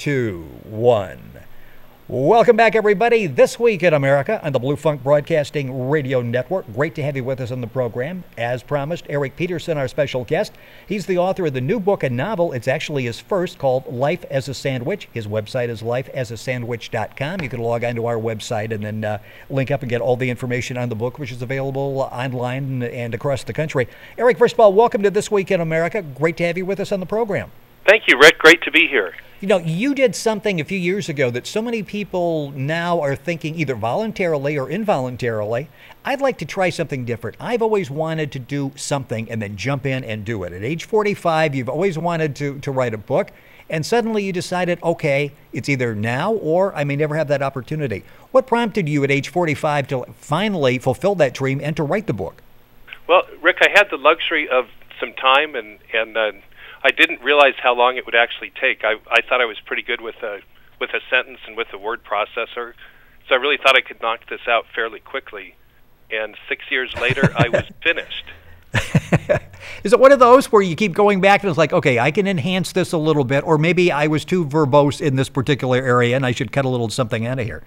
2, 1. Welcome back, everybody. This Week in America on the Blue Funk Broadcasting Radio Network. Great to have you with us on the program. As promised, Eric Peterson, our special guest. He's the author of the new book and novel. It's actually his first, called Life as a Sandwich. His website is lifeasasandwich.com. You can log on to our website and then link up and get all the information on the book, which is available online and across the country. Eric, first of all, welcome to This Week in America. Great to have you with us on the program. Thank you, Rick. Great to be here. You know, you did something a few years ago that so many people now are thinking, either voluntarily or involuntarily, I'd like to try something different. I've always wanted to do something and then jump in and do it. At age 45, you've always wanted to write a book, and suddenly you decided, okay, it's either now or I may never have that opportunity. What prompted you at age 45 to finally fulfill that dream and to write the book? Well, Rick, I had the luxury of some time, and I didn't realize how long it would actually take. I thought I was pretty good with a sentence and with a word processor, so I really thought I could knock this out fairly quickly. And 6 years later, I was finished. Is it one of those where you keep going back and it's like, okay, I can enhance this a little bit, or maybe I was too verbose in this particular area and I should cut a little something out of here?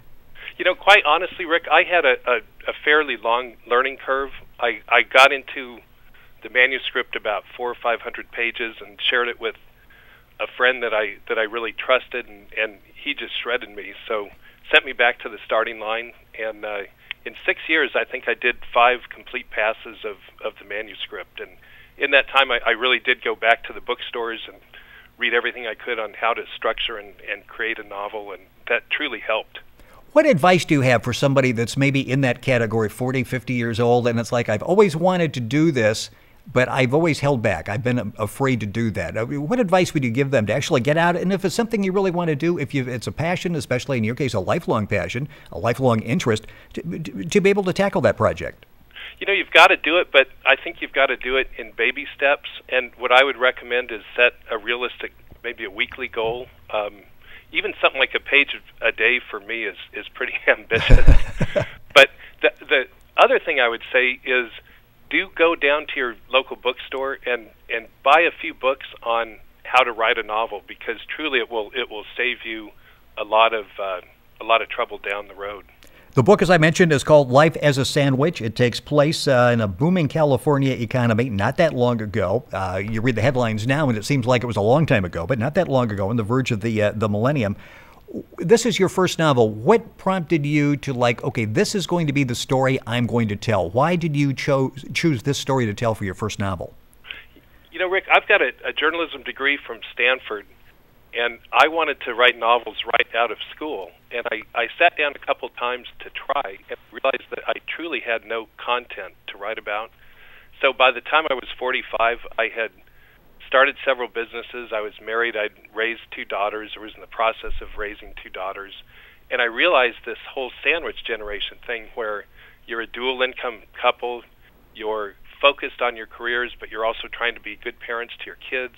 You know, quite honestly, Rick, I had a fairly long learning curve. I got into the manuscript about 400 or 500 pages and shared it with a friend that I really trusted, and he just shredded me. So sent me back to the starting line, and in 6 years, I think I did 5 complete passes of the manuscript. And in that time, I really did go back to the bookstores and read everything I could on how to structure and create a novel, and that truly helped. What advice do you have for somebody that's maybe in that category, 40, 50 years old, and it's like, I've always wanted to do this, but I've always held back. I've been afraid to do that. What advice would you give them to actually get out? And if it's something you really want to do, if it's a passion, especially in your case, a lifelong passion, a lifelong interest, to be able to tackle that project? You know, you've got to do it, but I think you've got to do it in baby steps. And what I would recommend is set a realistic, maybe a weekly goal. Even something like a page a day for me is pretty ambitious. But the other thing I would say is, do go down to your local bookstore and buy a few books on how to write a novel, because truly it will save you a lot of trouble down the road. The book, as I mentioned, is called Life as a Sandwich. It takes place in a booming California economy not that long ago. You read the headlines now, and it seems like it was a long time ago, but not that long ago, on the verge of the millennium. This is your first novel. What prompted you to, like, okay, this is going to be the story I'm going to tell? Why did you choose this story to tell for your first novel? You know, Rick, I've got a journalism degree from Stanford, and I wanted to write novels right out of school. And I sat down a couple times to try and realized that I truly had no content to write about. So by the time I was 45, I had started several businesses. I was married. I'd raised 2 daughters. I was in the process of raising 2 daughters. And I realized this whole sandwich generation thing, where you're a dual income couple, you're focused on your careers, but you're also trying to be good parents to your kids.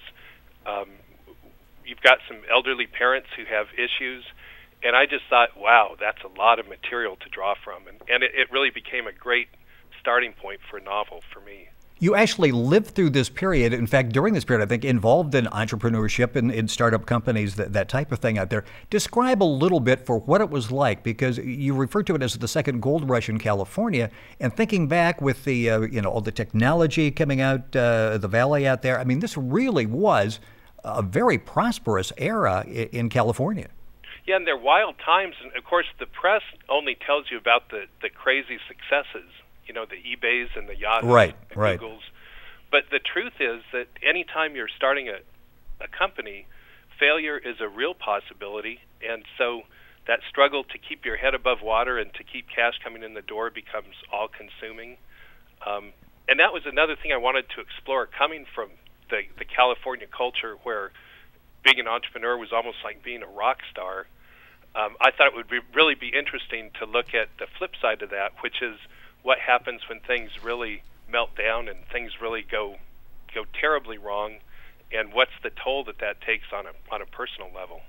You've got some elderly parents who have issues. And I just thought, wow, that's a lot of material to draw from. And it really became a great starting point for a novel for me. You actually lived through this period. In fact, during this period, I think, involved in entrepreneurship and in startup companies, that type of thing out there. Describe a little bit for what it was like, because you referred to it as the second gold rush in California. And thinking back with the, all the technology coming out, the valley out there, I mean, this really was a very prosperous era in California. Yeah, and they're wild times. And, of course, the press only tells you about the crazy successes. You know, the eBays and the Yahoo and Googles. But the truth is that anytime you're starting a company, failure is a real possibility. And so that struggle to keep your head above water and to keep cash coming in the door becomes all-consuming. And that was another thing I wanted to explore, coming from the California culture, where being an entrepreneur was almost like being a rock star. I thought it would really be interesting to look at the flip side of that, which is what happens when things really melt down and things really go terribly wrong, and what's the toll that takes on a personal level.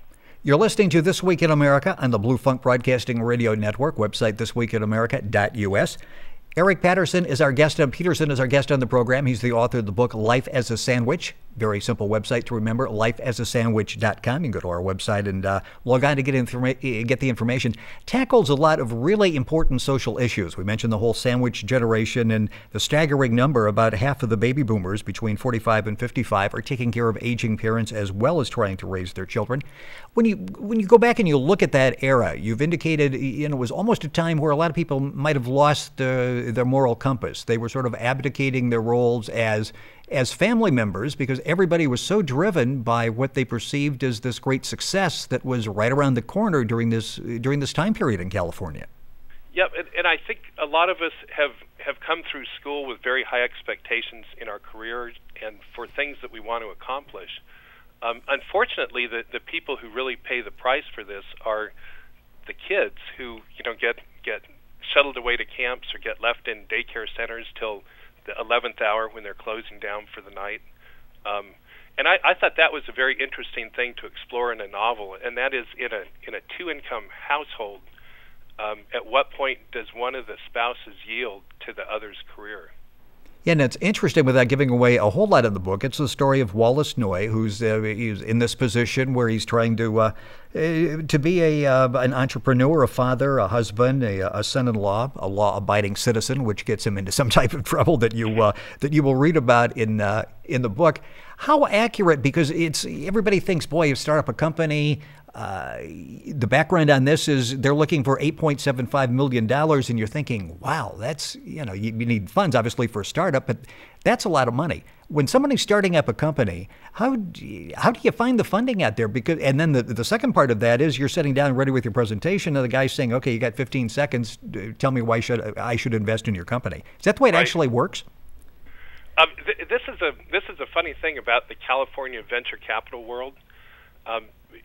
You're listening to This Week in America on the Blue Funk Broadcasting Radio Network, website thisweekinamerica.us. Eric Peterson is our guest on the program. He's the author of the book Life as a Sandwich. Very simple website to remember, lifeasasandwich.com. You can go to our website and log on to get the information. Tackles a lot of really important social issues. We mentioned the whole sandwich generation and the staggering number, about half of the baby boomers between 45 and 55 are taking care of aging parents as well as trying to raise their children. When you go back and you look at that era, you've indicated it was almost a time where a lot of people might have lost their moral compass. They were sort of abdicating their roles as family members because everybody was so driven by what they perceived as this great success that was right around the corner during this time period in California. Yep, and I think a lot of us have come through school with very high expectations in our careers and for things that we want to accomplish. Unfortunately, the people who really pay the price for this are the kids who get shuttled away to camps or get left in daycare centers till the 11th hour when they're closing down for the night. And I thought that was a very interesting thing to explore in a novel, and that is in a two-income household, at what point does one of the spouses yield to the other's career? Yeah, and it's interesting, without giving away a whole lot of the book, it's the story of Wallace Noy, who's in this position where he's trying to be an entrepreneur, a father, a husband, a son-in-law, a law-abiding citizen, which gets him into some type of trouble that you will read about in the book. How accurate? Because everybody thinks, boy, you start up a company. The background on this is they're looking for $8.75 million, and you're thinking, wow, that's, you need funds, obviously, for a startup, but that's a lot of money. When somebody's starting up a company, how do you find the funding out there? And then the second part of that is you're sitting down ready with your presentation, and the guy's saying, okay, you got 15 seconds, tell me why I should invest in your company. Is that the way it actually works? This is a funny thing about the California venture capital world.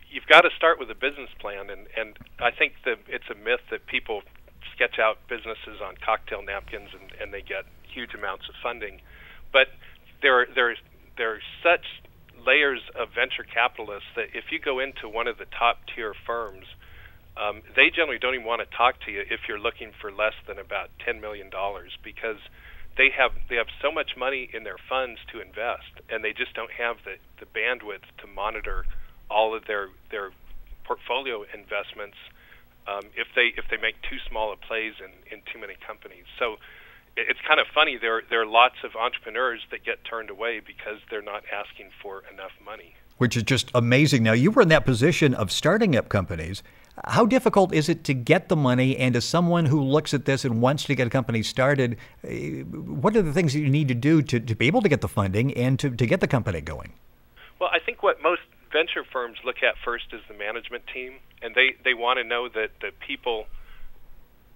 You've got to start with a business plan, and I think that it's a myth that people sketch out businesses on cocktail napkins and they get huge amounts of funding. But there are such layers of venture capitalists that if you go into one of the top tier firms, they generally don't even want to talk to you if you're looking for less than about $10 million, because they have so much money in their funds to invest, and they just don't have the bandwidth to monitor all of their portfolio investments if they make too small of plays in too many companies. So it's kind of funny. There are lots of entrepreneurs that get turned away because they're not asking for enough money. Which is just amazing. Now, you were in that position of starting up companies. How difficult is it to get the money? And as someone who looks at this and wants to get a company started, what are the things that you need to do to be able to get the funding and to get the company going? Well, I think what most venture firms look at first is the management team, and they want to know that the people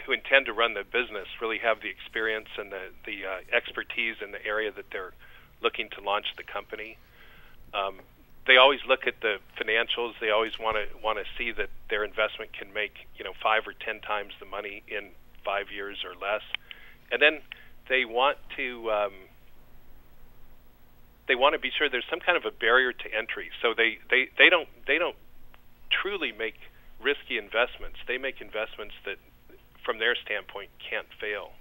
who intend to run the business really have the experience and the expertise in the area that they're looking to launch the company. They always look at the financials. They always want to see that their investment can make 5 or 10 times the money in 5 years or less, and then they want to be sure there's some kind of a barrier to entry. So they don't truly make risky investments. They make investments that, from their standpoint, can't fail.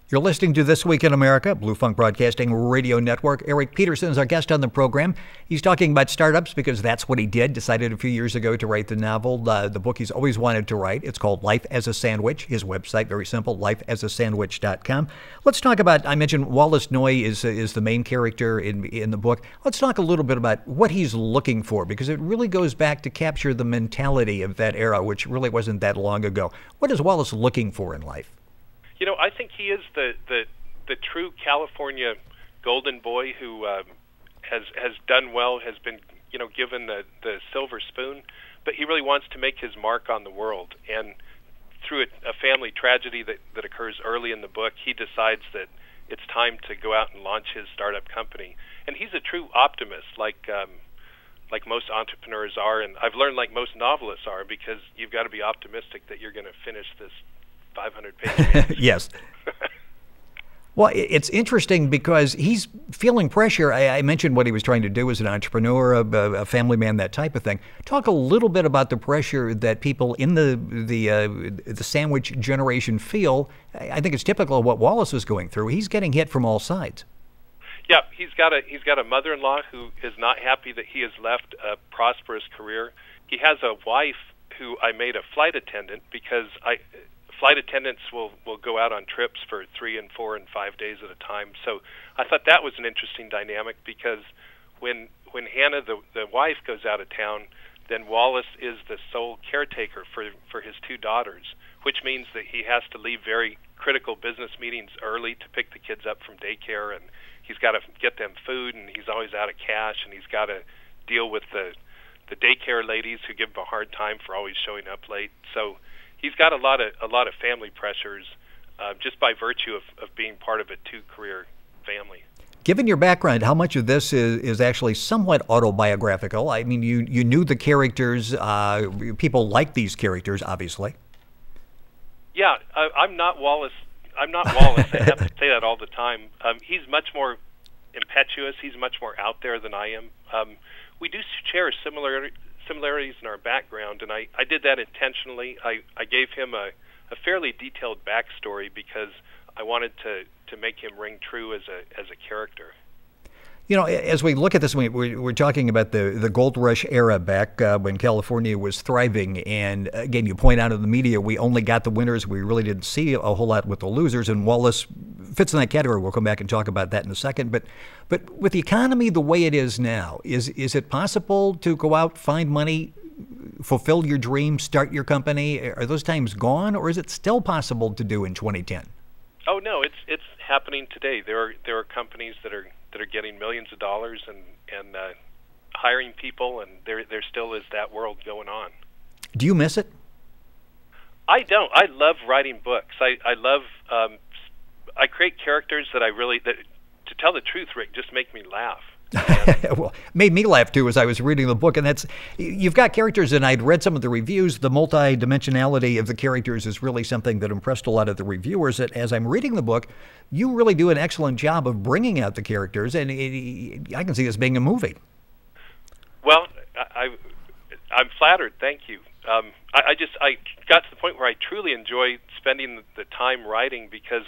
You're listening to This Week in America, Blue Funk Broadcasting Radio Network. Eric Peterson is our guest on the program. He's talking about startups because that's what he did. Decided a few years ago to write the novel, the book he's always wanted to write. It's called Life as a Sandwich. His website, very simple, lifeasasandwich.com. Let's talk about, I mentioned Wallace Noy is the main character in the book. Let's talk a little bit about what he's looking for, because it really goes back to capture the mentality of that era, which really wasn't that long ago. What is Wallace looking for in life? I think he is the true California golden boy who has done well, has been given the silver spoon, but he really wants to make his mark on the world. And through a family tragedy that occurs early in the book, he decides that it's time to go out and launch his startup company. And he's a true optimist, like most entrepreneurs are, and I've learned like most novelists are, because you've got to be optimistic that you're going to finish this 500-page. Yes. Well, it's interesting because he's feeling pressure. I mentioned what he was trying to do as an entrepreneur, a family man, that type of thing. Talk a little bit about the pressure that people in the sandwich generation feel. I think it's typical of what Wallace was going through. He's getting hit from all sides. Yeah, he's got a mother-in-law who is not happy that he has left a prosperous career. He has a wife who I made a flight attendant because flight attendants will go out on trips for 3 and 4 and 5 days at a time. So I thought that was an interesting dynamic because when Hannah, the wife, goes out of town, then Wallace is the sole caretaker for his 2 daughters, which means that he has to leave very critical business meetings early to pick the kids up from daycare, and he's got to get them food, and he's always out of cash, and he's got to deal with the daycare ladies who give him a hard time for always showing up late. So he's got a lot of family pressures just by virtue of being part of a 2-career family. Given your background, how much of this is actually somewhat autobiographical? I mean, you knew the characters. People like these characters, obviously. Yeah, I'm not Wallace. I have to say that all the time. He's much more impetuous. He's much more out there than I am. We do share similarities in our background, and I did that intentionally. I gave him a fairly detailed backstory because I wanted to make him ring true as a character. You know, as we look at this, we're talking about the gold rush era back when California was thriving. And again, you point out in the media, we only got the winners. We really didn't see a whole lot with the losers. And Wallace fits in that category. We'll come back and talk about that in a second. But with the economy the way it is now, is it possible to go out, find money, fulfill your dream, start your company? Are those times gone, or is it still possible to do in 2010? Oh no, it's happening today. There are companies that are getting millions of dollars and hiring people, and there still is that world going on. Do you miss it? I don't. I love writing books. I love I create characters that to tell the truth, Rick, just make me laugh. Well, made me laugh too as I was reading the book, and you've got characters, and I'd read some of the reviews. The multi-dimensionality of the characters is really something that impressed a lot of the reviewers. That as I'm reading the book, you really do an excellent job of bringing out the characters, and I can see this being a movie. Well, I'm flattered. Thank you. I got to the point where I truly enjoy spending the time writing because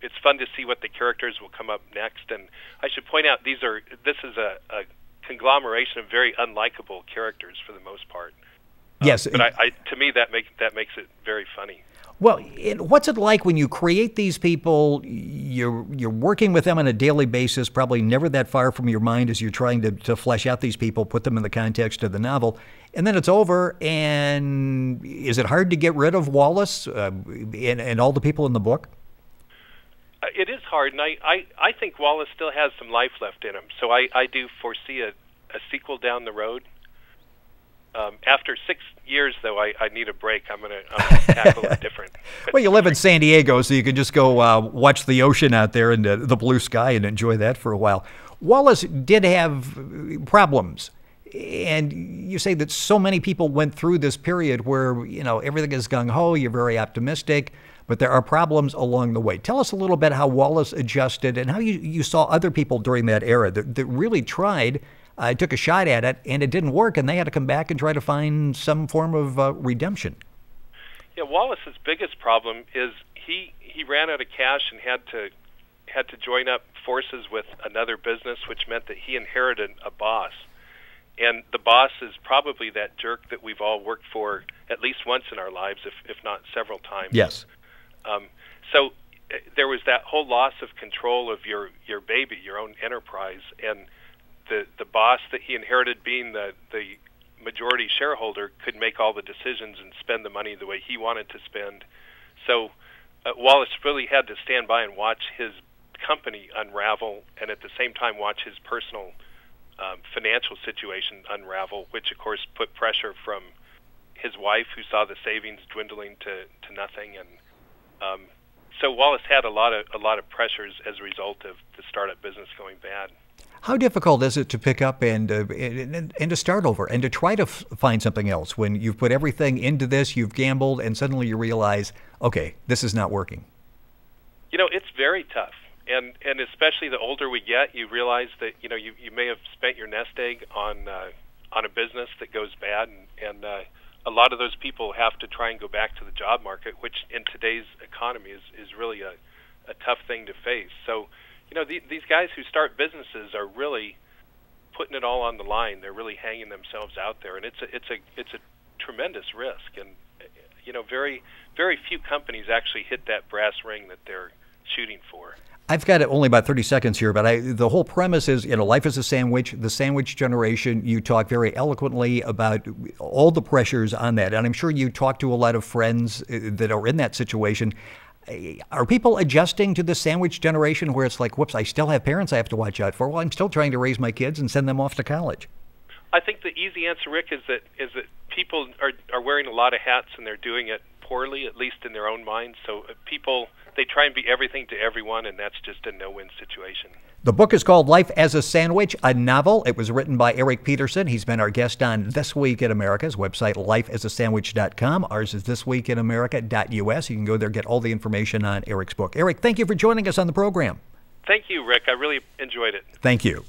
it's fun to see what the characters will come up next. And I should point out this is a conglomeration of very unlikable characters for the most part. Yes, but to me that makes it very funny. Well, what's it like when you create these people? You're working with them on a daily basis, probably never that far from your mind as you're trying to flesh out these people, put them in the context of the novel, and then it's over. And is it hard to get rid of Wallace and all the people in the book? It is hard, and I think Wallace still has some life left in him. So I do foresee a sequel down the road. After 6 years, though, I need a break. I'm going to tackle it different. Well, you live in San Diego, so you can just go watch the ocean out there and the blue sky and enjoy that for a while. Wallace did have problems, and you say that so many people went through this period where everything is gung-ho, you're very optimistic, but there are problems along the way. Tell us a little bit how Wallace adjusted and how you saw other people during that era that really tried, took a shot at it, and it didn't work, and they had to come back and try to find some form of redemption. Yeah, Wallace's biggest problem is he ran out of cash and had to join up forces with another business, which meant that he inherited a boss. And the boss is probably that jerk that we've all worked for at least once in our lives, if not several times. Yes. So there was that whole loss of control of your baby, your own enterprise, and the boss that he inherited, being the majority shareholder, could make all the decisions and spend the money the way he wanted to spend. So Wallace really had to stand by and watch his company unravel, and at the same time watch his personal financial situation unravel, which of course put pressure from his wife, who saw the savings dwindling to nothing, and so Wallace had a lot of pressures as a result of the startup business going bad. How difficult is it to pick up and to start over and to try to find something else when you've put everything into this, you've gambled, and suddenly you realize, okay, this is not working? It's very tough, and especially the older we get, you realize that you may have spent your nest egg on a business that goes bad, and a lot of those people have to try and go back to the job market, which in today's economy is really a tough thing to face. So these guys who start businesses are really putting it all on the line. They're really hanging themselves out there, and it's a tremendous risk. And very very few companies actually hit that brass ring that they're shooting for. I've got only about 30 seconds here, but the whole premise is, life is a sandwich, the sandwich generation. You talk very eloquently about all the pressures on that. And I'm sure you talk to a lot of friends that are in that situation. Are people adjusting to the sandwich generation where it's like, whoops, I still have parents I have to watch out for? Well, I'm still trying to raise my kids and send them off to college. I think the easy answer, Rick, is that people are wearing a lot of hats and they're doing it poorly, at least in their own minds. So they try and be everything to everyone, and that's just a no-win situation. The book is called Life as a Sandwich, a novel. It was written by Eric Peterson. He's been our guest on This Week in America's website, lifeasasandwich.com. Ours is thisweekinamerica.us. You can go there, get all the information on Eric's book. Eric, thank you for joining us on the program. Thank you, Rick. I really enjoyed it. Thank you.